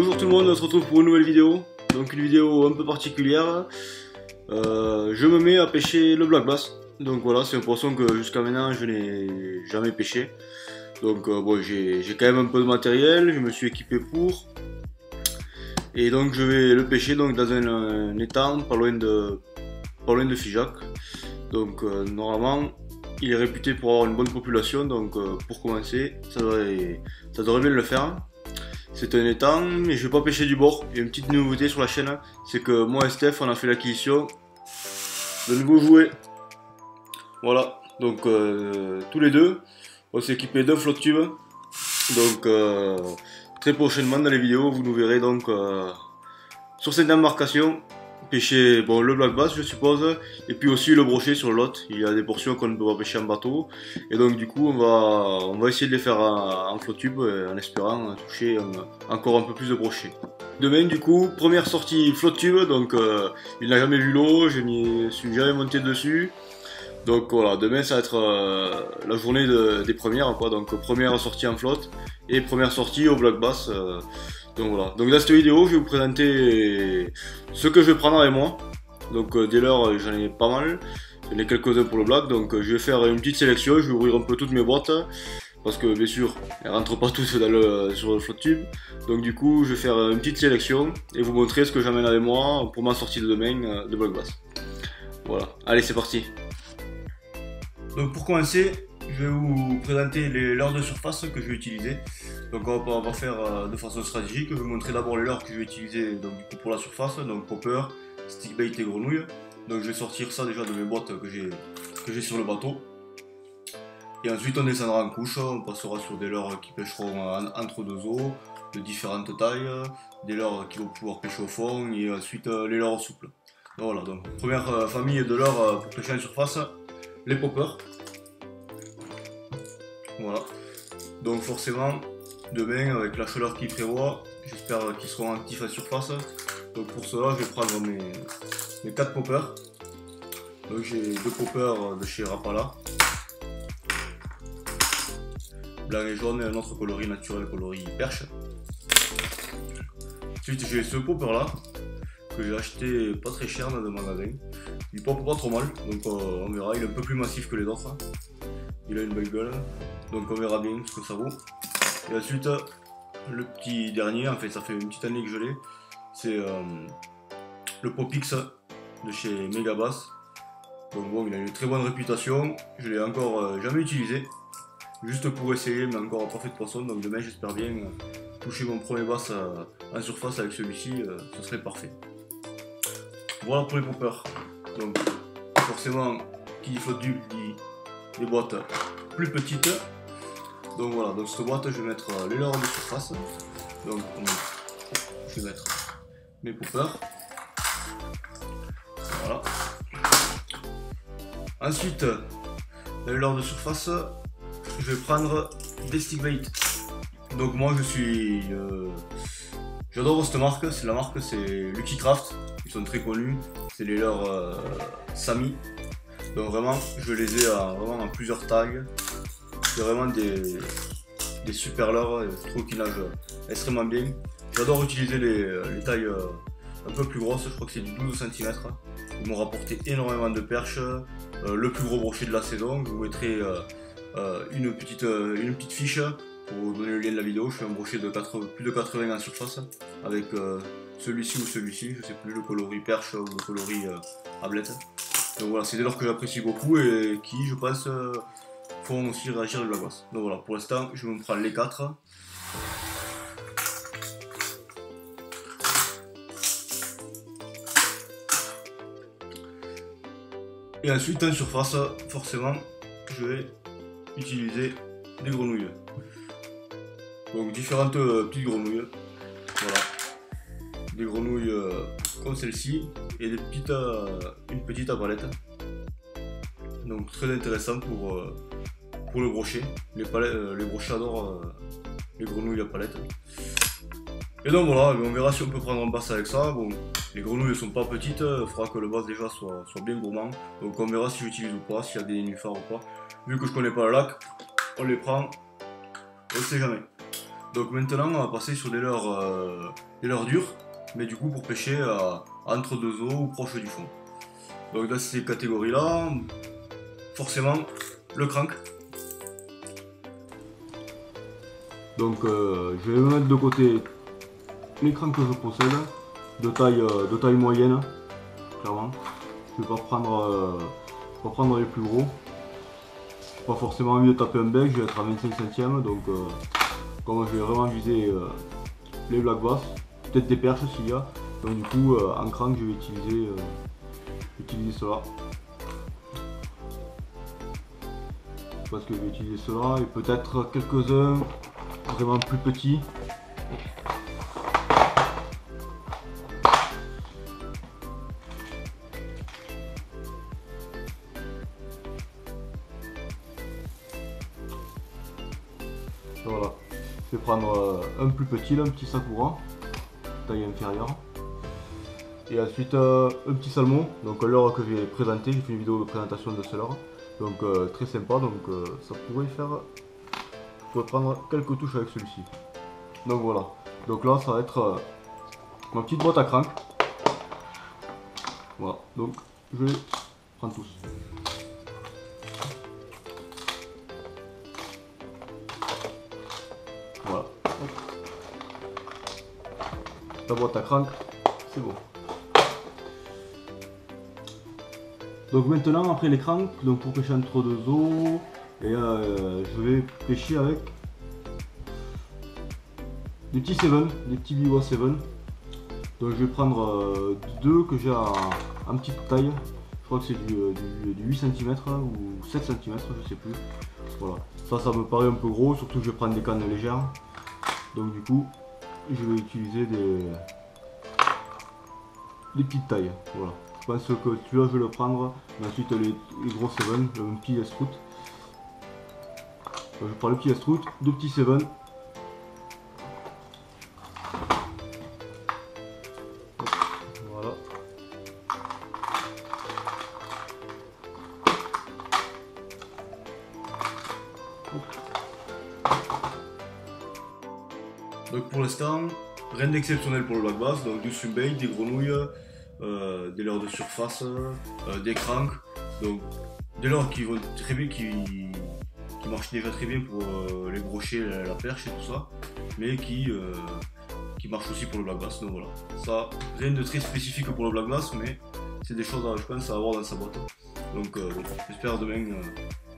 Bonjour tout le monde, on se retrouve pour une nouvelle vidéo. Donc une vidéo un peu particulière. Je me mets à pêcher le black bass. Donc voilà, c'est un poisson que jusqu'à maintenant je n'ai jamais pêché. Donc bon, j'ai quand même un peu de matériel, je me suis équipé pour. Et donc je vais le pêcher donc, dans un étang pas loin de Figeac. Donc normalement il est réputé pour avoir une bonne population, donc pour commencer ça devrait bien le faire. C'est un étang, mais je vais pas pêcher du bord. Il y a une petite nouveauté sur la chaîne, c'est que moi et Steph on a fait l'acquisition de nouveaux jouets. Voilà, donc tous les deux on s'est équipé d'un flotte tube. Donc très prochainement dans les vidéos vous nous verrez donc sur cette embarcation pêcher bon, le black bass je suppose, et puis aussi le brochet sur le lot. Il y a des portions qu'on ne peut pas pêcher en bateau, et donc du coup on va essayer de les faire en flotte tube en espérant toucher encore un peu plus de brochet. Demain du coup, première sortie flotte tube, donc il n'a jamais vu l'eau, je n'y suis jamais monté dessus. Donc voilà, demain ça va être la journée des premières quoi, donc première sortie en flotte et première sortie au black bass. Donc voilà, donc dans cette vidéo je vais vous présenter ce que je vais prendre avec moi. Donc dès lors j'en ai pas mal, j'en ai quelques-uns pour le black, donc je vais faire une petite sélection, je vais ouvrir un peu toutes mes boîtes. Parce que bien sûr, elles rentrent pas toutes sur le flotte tube. Donc du coup je vais faire une petite sélection et vous montrer ce que j'amène avec moi pour ma sortie de demain de black bass. Voilà, allez c'est parti. Donc pour commencer, je vais vous présenter les leurres de surface que je vais utiliser. Donc on va faire de façon stratégique. Je vais vous montrer d'abord les leurres que je vais utiliser donc, du coup, pour la surface, donc popper, stick bait et grenouille. Donc je vais sortir ça déjà de mes boîtes que j'ai sur le bateau. Et ensuite on descendra en couche, on passera sur des leurres qui pêcheront entre deux eaux, de différentes tailles, des leurres qui vont pouvoir pêcher au fond, et ensuite les leurres souples. Donc, voilà, donc première famille de leurres pour pêcher en surface, les poppers. Voilà. Donc forcément, demain avec la chaleur qui prévoit, j'espère qu'ils seront actifs en surface. Donc pour cela, je vais prendre mes 4 poppers. Donc j'ai 2 poppers de chez Rapala, blanc et jaune, et un autre coloris naturel, coloris perche. Ensuite j'ai ce popper là, que j'ai acheté pas très cher dans le magasin. Il pop pas trop mal, donc on verra, il est un peu plus massif que les autres. Il a une belle gueule, donc on verra bien ce que ça vaut. Et ensuite, le petit dernier, en fait ça fait une petite année que je l'ai, c'est le Popix de chez Megabass. Donc bon, il a une très bonne réputation, je l'ai encore jamais utilisé, juste pour essayer, mais encore pas fait de poisson, donc demain j'espère bien toucher mon premier bass en surface avec celui-ci, ce serait parfait. Voilà pour les poppers. Donc forcément, qui dit flotte tube dit des boîtes plus petites. Donc voilà, dans cette boîte je vais mettre les leurres de surface. Donc je vais mettre mes poppers. Voilà. Ensuite, dans les leurres de surface, je vais prendre des stick bait. Donc moi j'adore cette marque, la marque c'est Lucky Craft, ils sont très connus, c'est les leurres Sami. Donc vraiment, je les ai vraiment en plusieurs tailles. C'est vraiment des super leurres, je trouve qu'ils nagent extrêmement bien. J'adore utiliser les tailles un peu plus grosses, je crois que c'est du 12 cm. Ils m'ont rapporté énormément de perches, le plus gros brochet de la saison. Je vous mettrai une petite fiche pour vous donner le lien de la vidéo. Je fais un brochet de plus de 80 en surface avec celui-ci ou celui-ci, je sais plus, le coloris perche ou le coloris ablette. Donc voilà, c'est des leurres que j'apprécie beaucoup et qui, je pense, font aussi réagir le black bass. Donc voilà, pour l'instant, je me prends les 4. Et ensuite, en surface, forcément, je vais utiliser des grenouilles. Donc différentes petites grenouilles. Voilà. Des grenouilles comme celle-ci et une petite à palette. Donc très intéressant pour le brochet. Les brochets adorent les grenouilles à palette. Et donc voilà, on verra si on peut prendre un bass avec ça. Bon, les grenouilles ne sont pas petites, il faudra que le bass déjà soit bien gourmand. Donc on verra si j'utilise ou pas, s'il y a des nénuphars ou pas. Vu que je connais pas le lac, on les prend, on ne sait jamais. Donc maintenant on va passer sur des leurres dures, mais du coup pour pêcher entre deux eaux ou proche du fond. Donc dans ces catégories là, forcément le crank. Donc je vais me mettre de côté les cranks que je possède, de taille moyenne, clairement. Je vais pas prendre les plus gros. J'ai pas forcément envie de taper un bec, je vais être à 25 centièmes, donc comme je vais vraiment viser les black bass, peut-être des perches s'il y a. Donc du coup en crank je vais utiliser cela. Je pense que je vais utiliser cela et peut-être quelques-uns vraiment plus petits. Voilà, je vais prendre un plus petit, là, un petit sakura, taille inférieure. Et ensuite un petit salmon, donc leurre que j'ai présenté, j'ai fait une vidéo de présentation de ce leurre. Donc très sympa, donc ça pourrait faire... Je pourrais prendre quelques touches avec celui-ci. Donc voilà, donc là ça va être ma petite boîte à crank. Voilà, donc je les prends tous. Voilà. La boîte à crank, c'est bon. Donc maintenant après les cranks, donc pour pêcher entre deux eaux, et je vais pêcher avec des petits 7, des petits Biwa 7. Donc je vais prendre deux que j'ai en petite taille. Je crois que c'est du 8 cm ou 7 cm, je sais plus. Voilà, ça me paraît un peu gros, surtout que je vais prendre des cannes légères. Donc du coup, je vais utiliser des petites tailles. Voilà. Je pense que celui-là je vais le prendre, mais ensuite les gros 7, le petit estrout. Je prends le petit estrout, deux petits 7. Voilà. Donc pour l'instant, rien d'exceptionnel pour le black bass, donc du subbait, des grenouilles, des leurres de surface, des cranks, donc des leurres qui vont très bien, qui marchent déjà très bien pour les brochets, la perche et tout ça, mais qui marchent aussi pour le black bass. Donc voilà, ça rien de très spécifique pour le black bass, mais c'est des choses je pense à avoir dans sa boîte. Donc j'espère demain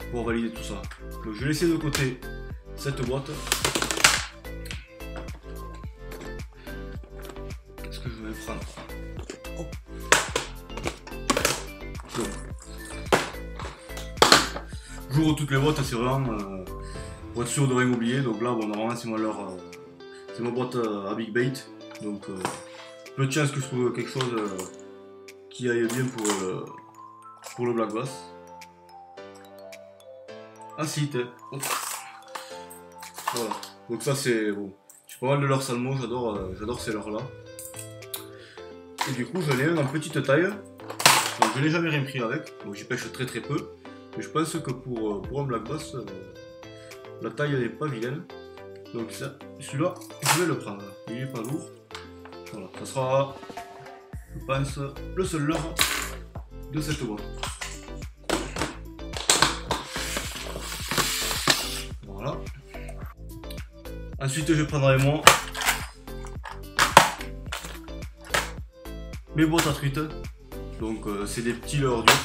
pouvoir valider tout ça. Donc je vais laisser de côté cette boîte. Qu'est-ce que je vais prendre? J'ouvre toutes les boîtes, c'est vraiment pour être sûr de rien oublier. Donc là, bon, normalement, c'est ma boîte à big bait. Donc, peu de chance que je trouve quelque chose qui aille bien pour le black bass. Ah si, voilà. Donc ça, c'est bon. J'ai pas mal de leurres salmon, j'adore ces leurres là. Et du coup, j'en ai un en petite taille. Donc je n'ai jamais rien pris avec, donc j'y pêche très peu. Mais je pense que pour un black bass, la taille n'est pas vilaine. Donc celui-là, je vais le prendre. Il n'est pas lourd. Voilà, ça sera, je pense, le seul leurre de cette boîte. Voilà. Ensuite, je prendrai moi mes boîtes à truites. Donc c'est des petits leurres durs.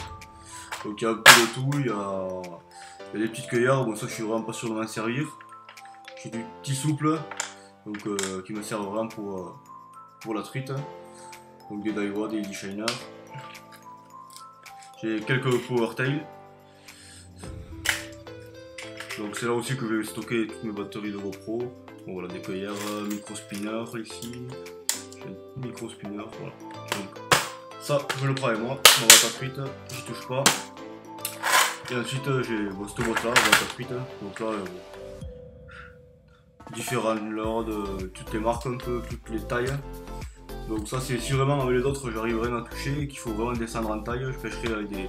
Donc il y a un peu de tout, il y a des petites cueillards, bon ça je suis vraiment pas sûr de m'en servir. J'ai du petit souple, donc qui me sert vraiment pour la truite. Donc des Daiwa, des Eddie Shiner. J'ai quelques Power Tail. Donc c'est là aussi que je vais stocker toutes mes batteries de GoPro. Bon voilà, des cueillards, micro spinner ici. J'ai un micro spinner, voilà. Donc, ça, je le prends avec moi, ma boîte à truite, j'y touche pas. Et ensuite, j'ai cette boîte là, la boîte à truite. Donc là, différents leurres de toutes les marques, un peu, toutes les tailles. Donc ça, c'est si vraiment avec les autres, j'arrive vraiment à toucher et qu'il faut vraiment descendre en taille. Je pêcherai avec des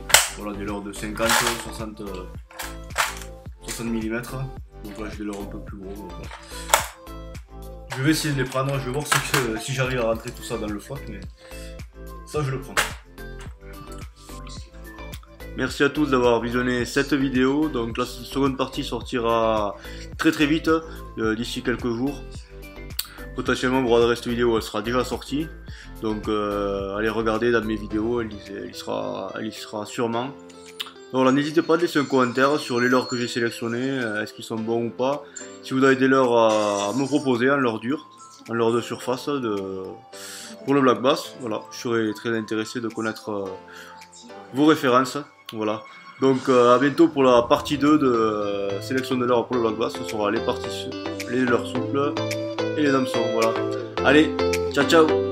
leurres de 50, 60 mm. Donc là, j'ai des leurres un peu plus gros. Voilà. Je vais essayer de les prendre, je vais voir si j'arrive à rentrer tout ça dans le floc, mais ça je le prends. Merci à tous d'avoir visionné cette vidéo. Donc la seconde partie sortira très vite, d'ici quelques jours. Potentiellement vous regarderez cette vidéo, elle sera déjà sortie. Donc allez regarder dans mes vidéos, elle y sera sûrement. Donc voilà, n'hésitez pas à laisser un commentaire sur les leurres que j'ai sélectionnés, est-ce qu'ils sont bons ou pas. Si vous avez des leurres à me proposer en leurre dure, en leurre de surface pour le black bass, voilà, je serais très intéressé de connaître vos références. Voilà. Donc à bientôt pour la partie 2 de sélection de leurres pour le black bass. Ce sera les leurres souples et les hameçons. Voilà. Allez, ciao ciao.